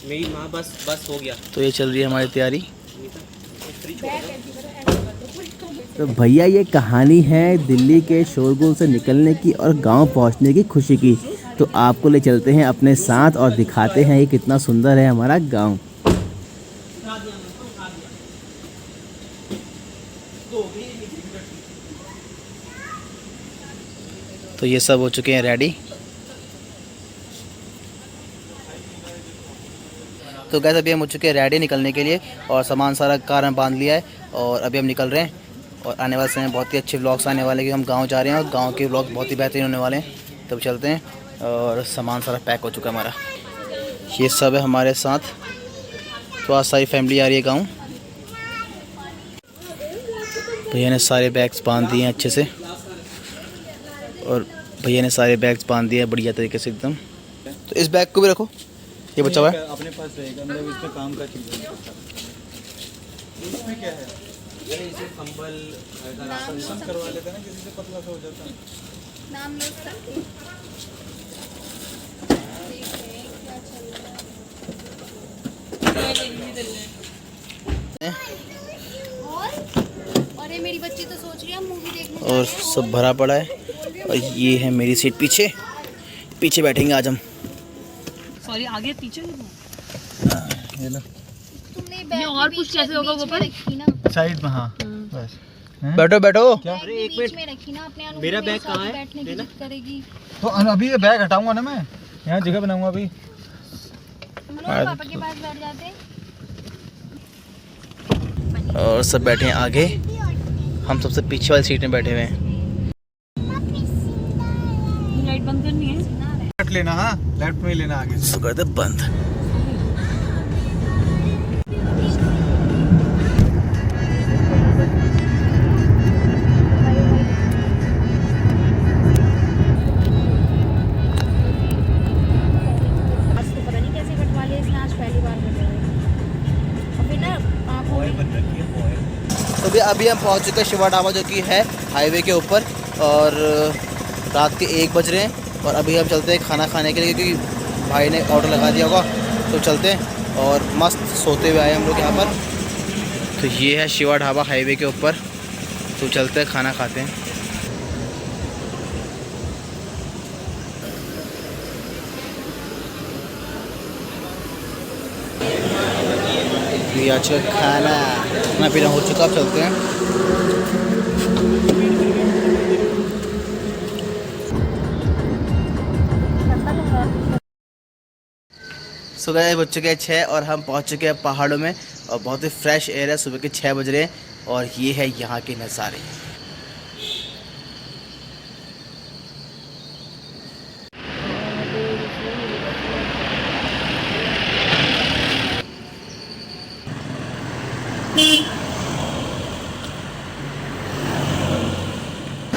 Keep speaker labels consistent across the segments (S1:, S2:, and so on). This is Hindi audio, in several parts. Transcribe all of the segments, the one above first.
S1: मेरी माँ बस हो गया।
S2: तो ये चल रही है हमारी तैयारी। तो भैया ये कहानी है दिल्ली के शोरगुल से निकलने की और गांव पहुंचने की खुशी की। तो आपको ले चलते हैं अपने साथ और दिखाते हैं ये कितना सुंदर है हमारा गांव। तो ये सब हो चुके हैं रेडी। तो गैस अभी हम हो चुके हैं रेडी निकलने के लिए और सामान सारा कार में बांध लिया है और अभी हम निकल रहे हैं। और आने वाले समय में बहुत ही अच्छे व्लॉग्स आने वाले हैं, क्योंकि हम गांव जा रहे हैं और गांव के व्लॉग बहुत ही बेहतरीन होने वाले हैं। तब चलते हैं और सामान सारा पैक हो चुका है हमारा। ये सब है हमारे साथ। तो आज सारी फैमिली आ रही है गाँव। भैया ने सारे बैग्स बांध दिए हैं अच्छे से और भैया ने सारे बैग्स बांध दिए हैं बढ़िया तरीके से एकदम। तो इस बैग को भी रखो, ये बचा हुआ है
S3: अपने पास रहेगा, मतलब इसमें काम का चीज़ है। इसमें क्या है? इसे कंबल राशन करवा लेते हैं ना, किसी से पतला सा हो जाता है।
S4: नाम लो सकते और ये मेरी बच्ची तो सोच रही है मूवी देखने
S2: और सब भरा पड़ा है। और ये है मेरी सीट पीछे, पीछे बैठेंगे आज हम।
S5: सॉरी आगे पीछे
S3: ये लो
S4: तुमने
S5: ये और कुछ कैसे होगा वो पर
S4: रखी ना
S3: साइड में। हाँ बस
S2: बैठो बैठो।
S4: अरे एक मिनट में रखी ना अपने अनुकूल
S1: मेरा बैग
S4: मेरे साथ
S1: कहाँ है?
S4: बैठने की जिद करेगी।
S3: तो अभी ये बैग हटाऊंगा ना मैं, यहाँ जगह बनाऊंगा अभी।
S4: मनोज पापा के पास बैठ जाते।
S2: और सब बैठे हैं आगे, हम सबसे पीछे वाली सीट में बैठे हुए हैं।
S5: लाइट बंद करनी है।
S3: लेफ्ट लेना, हाँ लेफ्ट में ही लेना आगे।
S2: तो कर दे बंद।
S4: आज तो पता नहीं कैसे कटवा लिया इसने, आज पहली बार कटवाया। अभी ना आँखों में
S2: तो अभी हम पहुंच चुके हैं शिवा ढाबा, जो कि है हाईवे के ऊपर। और रात के 1 बज रहे हैं और अभी हम चलते हैं खाना खाने के लिए, क्योंकि भाई ने ऑर्डर लगा दिया होगा। तो चलते हैं और मस्त सोते हुए आए हम लोग यहाँ पर। तो ये है शिवा ढाबा हाईवे के ऊपर। तो चलते हैं खाना खाते हैं। ये आज का खाना पीना हो चुका, अब चलते हैं। सुबह बज चुके हैं 6 और हम पहुंच चुके हैं पहाड़ों में और बहुत ही फ्रेश एयर है। सुबह के 6 बज रहे हैं और ये है यहाँ के नज़ारे।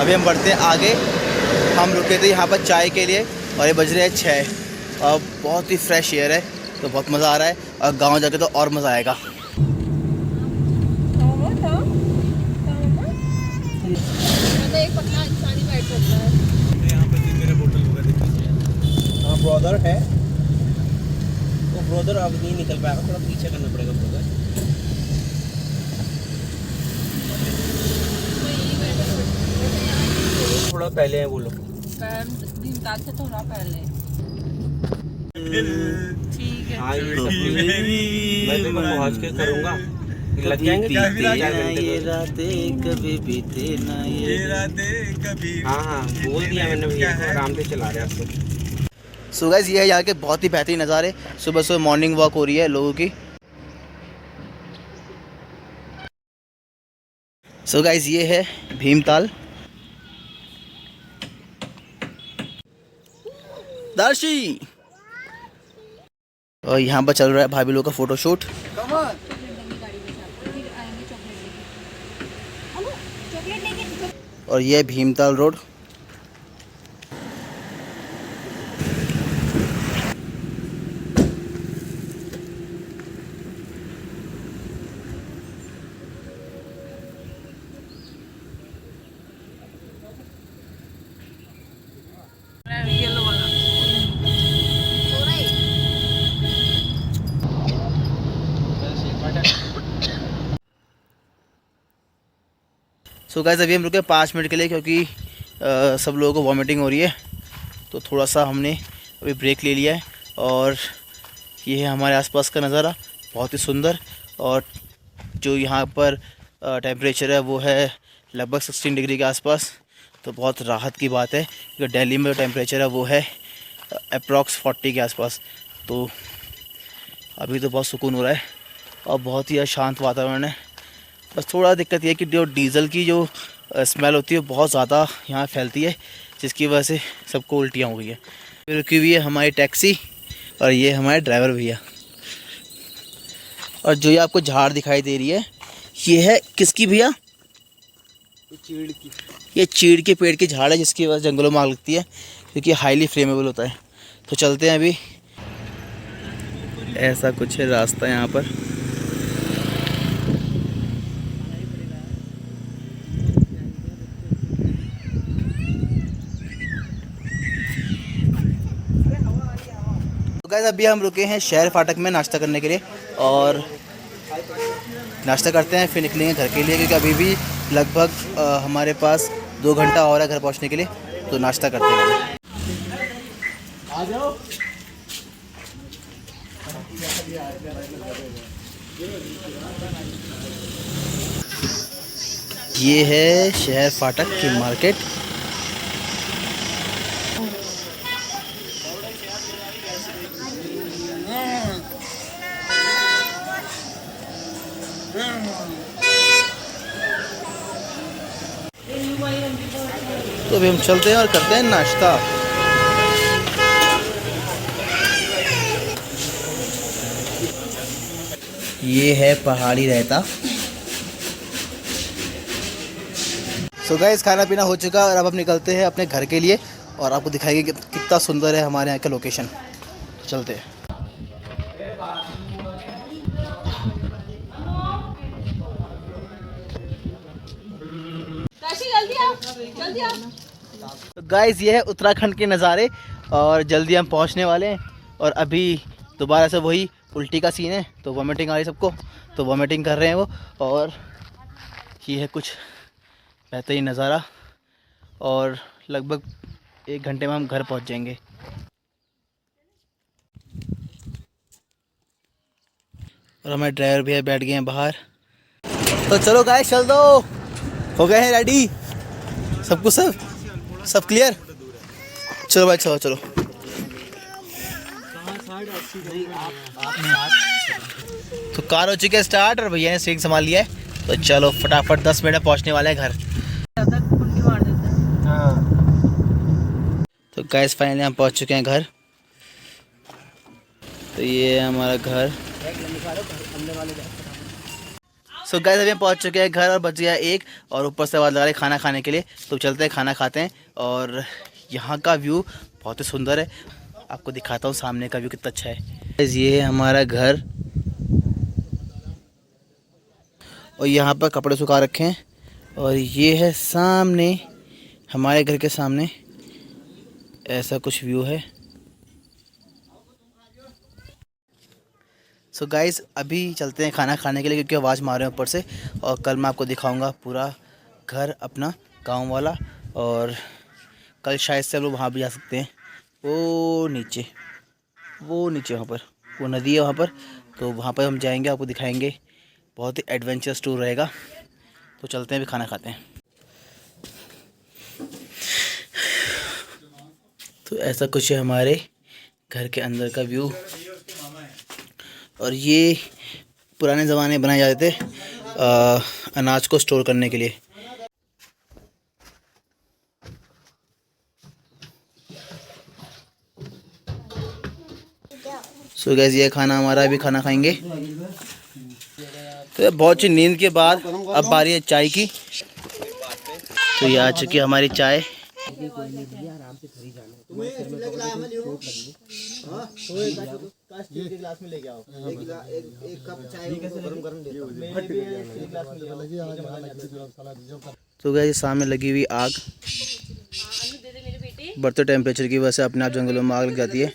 S2: अभी हम बढ़ते हैं आगे। हम रुके थे यहाँ पर चाय के लिए और ये बज रहे हैं 6 और बहुत ही फ्रेश एयर है, तो बहुत मज़ा आ रहा है। और गांव जाके तो और मज़ा आएगा।
S4: एक पतला इंसान ही बैठ सकता है।
S3: यहाँ पे जी मेरा बोतल होगा, देखिए।
S1: हाँ ब्रदर है, वो ब्रदर अब नहीं निकल पाएगा, थोड़ा पीछे करना पड़ेगा ब्रदर। थोड़ा पहले है वो लोग।
S5: भीमताल से थोड़ा पहले। ठीक है।
S1: हाँ ये मैं तो पहुँच के करूँगा, लग जाएंगे 3-4 घंटे।
S2: ये रातें कभी बीते ना ये
S3: रातें कभी।
S1: हाँ बोल दिया मैंने भैया को, आराम से चला रहे हैं।
S2: सो गाइस ये है यहाँ के बहुत ही बेहतरीन नज़ारे। सुबह सुबह मॉर्निंग वॉक हो रही है लोगों की। सो गाइस ये है भीमताल। दर्शी। और यहाँ पर चल रहा है भाभी लोग का फोटोशूट। और ये भीमताल रोड।
S5: येलो वाला।
S2: सो गाइस अभी हम रुके 5 मिनट के लिए क्योंकि सब लोगों को वॉमिटिंग हो रही है, तो थोड़ा सा हमने अभी ब्रेक ले लिया है। और ये है हमारे आसपास का नज़ारा, बहुत ही सुंदर। और जो यहाँ पर टेम्परेचर है वो है लगभग 16 डिग्री के आसपास, तो बहुत राहत की बात है क्योंकि दिल्ली में जो टेम्परेचर है वो है अप्रॉक्स 40 के आसपास। तो अभी तो बहुत सुकून हो रहा है और बहुत ही शांत वातावरण है। बस थोड़ा दिक्कत ये है कि जो डीज़ल की जो स्मेल होती है बहुत ज़्यादा यहाँ फैलती है, जिसकी वजह से सबको उल्टियाँ हो गई है। फिर रुकी हुई है हमारी टैक्सी और ये हमारे ड्राइवर भैया। और जो ये आपको झाड़ दिखाई दे रही है ये है किसकी भैया?
S1: चीड़ की।
S2: ये चीड़ के पेड़ की झाड़ है जिसकी वजह से जंगलों में आग लगती है क्योंकि हाईली फ्लेमेबल होता है। तो चलते हैं अभी। ऐसा कुछ है रास्ता यहाँ पर। तो गाइस अभी हम रुके हैं शहर फाटक में नाश्ता करने के लिए और नाश्ता करते हैं, फिर निकलेंगे घर के लिए क्योंकि अभी भी लगभग हमारे पास 2 घंटा और है घर पहुंचने के लिए। तो नाश्ता करते हैं।
S1: आ जाओ।
S2: ये है शहर फाटक की मार्केट। तो अभी हम चलते हैं और करते हैं नाश्ता। ये है पहाड़ी रायता। सो गाइस खाना पीना हो चुका और अब हम निकलते हैं अपने घर के लिए और आपको दिखाएंगे कि कितना सुंदर है हमारे यहाँ का लोकेशन। चलते हैं।
S5: जल्दी आओ।
S2: तो गाइस ये है उत्तराखंड के नज़ारे और जल्दी हम पहुँचने वाले हैं। और अभी दोबारा से वही उल्टी का सीन है, तो वॉमिटिंग आ रही सबको, तो वॉमिटिंग कर रहे हैं वो। और ये है कुछ बेहतरीन नज़ारा और लगभग 1 घंटे में हम घर पहुंच जाएंगे। और हमारे ड्राइवर भैया बैठ गए हैं बाहर। तो चलो गाइस चल दो, हो गए हैं रेडी सब कुछ, सब क्लियर। चलो भाई चलो चलो। तो कार हो चुकी है स्टार्ट और भैया ने स्टीयरिंग संभाल लिया है। तो चलो फटाफट 10 मिनट में पहुंचने वाले हैं घर। तो गाइस फाइनली हम पहुंच चुके हैं घर। तो ये है हमारा घर। सो गाइस अभी हम पहुंच चुके हैं घर और बच गया 1 और ऊपर से आवाज़ लगा रही खाना खाने के लिए। तो चलते हैं खाना खाते हैं। और यहाँ का व्यू बहुत ही सुंदर है, आपको दिखाता हूँ सामने का व्यू कितना अच्छा है। ये है हमारा घर और यहाँ पर कपड़े सुखा रखे हैं। और ये है सामने हमारे घर के सामने ऐसा कुछ व्यू है। सो गाइस अभी चलते हैं खाना खाने के लिए क्योंकि आवाज़ मार रहे हैं ऊपर से। और कल मैं आपको दिखाऊंगा पूरा घर अपना गांव वाला। और कल शायद से हम लोग वहाँ भी जा सकते हैं, वो नीचे वहाँ पर वो नदी है वहाँ पर, तो वहाँ पर हम जाएंगे, आपको दिखाएंगे। बहुत ही एडवेंचरस टूर रहेगा। तो चलते हैं अभी खाना खाते हैं। तो ऐसा कुछ है हमारे घर के अंदर का व्यू। और ये पुराने ज़माने में बनाए जाते थे अनाज को स्टोर करने के लिए। सो गाइस ये खाना हमारा, अभी खाना खाएंगे। तो बहुत अच्छी नींद के बाद अब बारी है चाय की। तो ये आ चुकी है हमारी चाय। तो गाइस सामने लगी हुई आग, बढ़ते टेम्परेचर की वजह से अपने आप जंगलों में आग लग जाती है,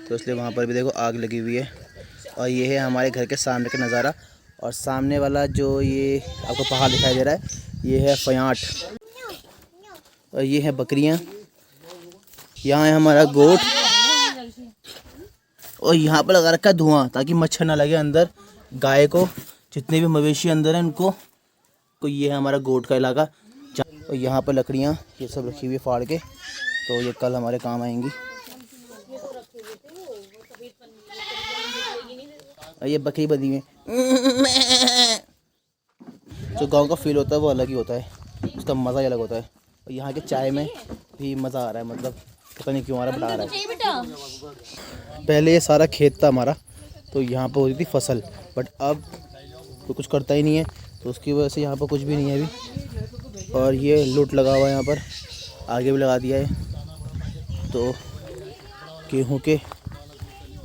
S2: तो इसलिए वहाँ पर भी देखो आग लगी हुई है। और ये है हमारे घर के सामने का नज़ारा। और सामने वाला जो ये आपको पहाड़ दिखाई दे रहा है ये है फयाट और ये है बकरियां। यहाँ है हमारा गोट और यहाँ पर लगा रखा है धुआं ताकि मच्छर ना लगे अंदर गाय को। जितने भी मवेशी अंदर हैं उनको तो ये है हमारा गोट का इलाका। और यहाँ पर लकड़ियाँ ये सब रखी हुई है फाड़ के, तो ये कल हमारे काम आएंगी। और ये बकरी बदी में जो गांव का फील होता है वो अलग ही होता है, उसका मज़ा ही अलग होता है। और यहाँ के चाय में भी मज़ा आ रहा है, मतलब पता नहीं क्यों आ रहा है, बट आ रहा है। पहले ये सारा खेत था हमारा, तो यहाँ पर होती थी फसल, बट अब तो कुछ करता ही नहीं है, तो उसकी वजह से यहाँ पर कुछ भी नहीं है अभी। और ये लूट लगा हुआ है यहाँ पर, आगे भी लगा दिया है। तो गेहूँ के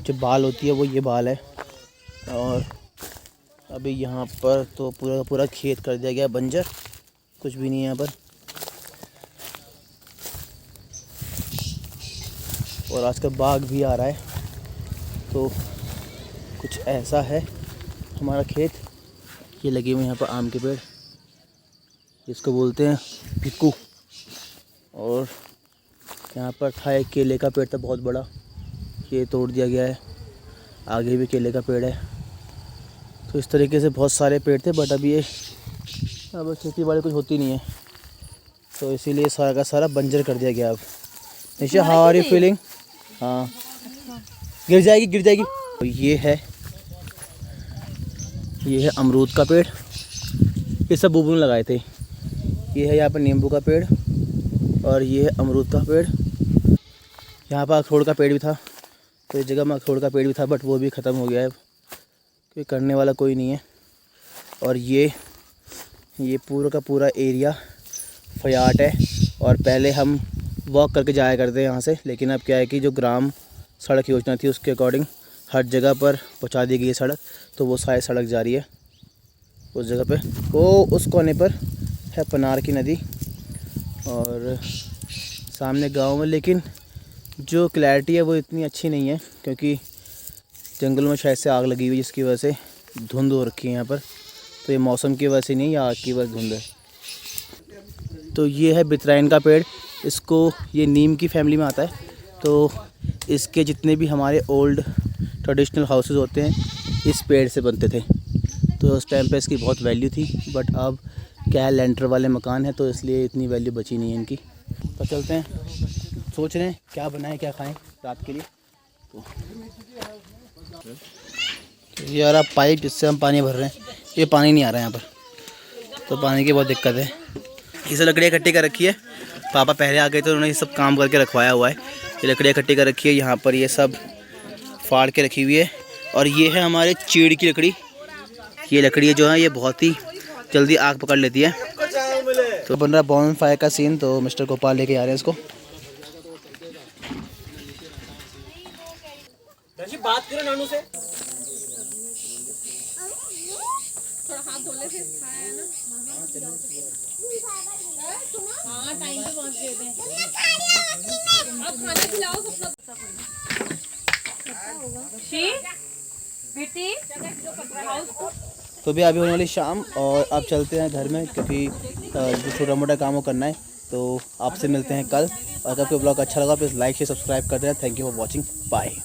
S2: जो बाल होती है वो ये बाल है। और अभी यहाँ पर तो पूरा पूरा खेत कर दिया गया बंजर, कुछ भी नहीं है यहाँ पर। और आजकल बाघ भी आ रहा है, तो कुछ ऐसा है हमारा खेत। ये लगे हुए यहाँ पर आम के पेड़, इसको बोलते हैं भिक्कू। और यहाँ पर था एक केले का पेड़ था बहुत बड़ा, ये तोड़ दिया गया है। आगे भी केले का पेड़ है। तो इस तरीके से बहुत सारे पेड़ थे, बट अभी ये अब खेती बाड़ी कुछ होती नहीं है, तो इसीलिए सारा का सारा बंजर कर दिया गया। अब निशा, हाउ आर यू फीलिंग? हाँ, गिर जाएगी। तो ये है अमरूद का पेड़, ये सब बुबू ने लगाए थे। ये है यहाँ पर नींबू का पेड़ और ये है अमरूद का पेड़। यहाँ पर अखरोट का पेड़ भी था, तो इस जगह में अखरोट का पेड़ भी था, बट वो भी ख़त्म हो गया है, कोई करने वाला कोई नहीं है। और ये पूरा का पूरा एरिया फयाट है। और पहले हम वॉक करके जाया करते हैं यहाँ से, लेकिन अब क्या है कि जो ग्राम सड़क योजना थी उसके अकॉर्डिंग हर जगह पर पहुँचा दी गई है सड़क, तो वो सारी सड़क जा रही है उस जगह पे। वो उस कोने पर है पनार की नदी और सामने गांव में, लेकिन जो क्लैरिटी है वो इतनी अच्छी नहीं है, क्योंकि जंगलों में शायद से आग लगी हुई, जिसकी वजह से धुंध हो रखी है यहाँ पर। तो ये मौसम की वजह से नहीं, या आग की वजह धुंध है। तो ये है बितराइन का पेड़, इसको ये नीम की फैमिली में आता है। तो इसके जितने भी हमारे ओल्ड ट्रेडिशनल हाउसेस होते हैं इस पेड़ से बनते थे, तो उस टाइम पे इसकी बहुत वैल्यू थी, बट अब क्या है लेंटर वाले मकान है, तो इसलिए इतनी वैल्यू बची नहीं है इनकी। तो चलते हैं, सोच रहे हैं क्या बनाएं क्या खाएं रात के लिए। तो ये यार पाइप जिससे हम पानी भर रहे हैं, ये पानी नहीं आ रहा है यहाँ पर, तो पानी की बहुत दिक्कत है। ये सब लकड़ियाँ इकट्ठी कर रखी है, पापा पहले आ गए तो उन्होंने ये सब काम करके रखवाया हुआ है। ये लकड़ियाँ इकट्ठी कर रखी है, यहाँ पर ये सब फाड़ के रखी हुई है। और ये है हमारे चीड़ की लकड़ी। ये लकड़ी जो है ये बहुत ही जल्दी आग पकड़ लेती है। तो बन रहा है बॉन फायर का सीन, तो मिस्टर गोपाल लेके आ रहे हैं इसको।
S1: बात करो नानू से।
S5: थोड़ा हाथ धो ले, फिर खाया ना। हाँ, टाइम पे पहुंच गए थे। अब खाना खिलाओ सब बेटी।
S2: तो भी अभी होने वाली शाम, और अब चलते हैं घर में, क्योंकि जो छोटा मोटा काम करना है। तो आपसे मिलते हैं कल। और अगर आपको ब्लॉग अच्छा लगा प्लीज़ लाइक शेयर सब्सक्राइब कर देना। Thank you for watching, bye.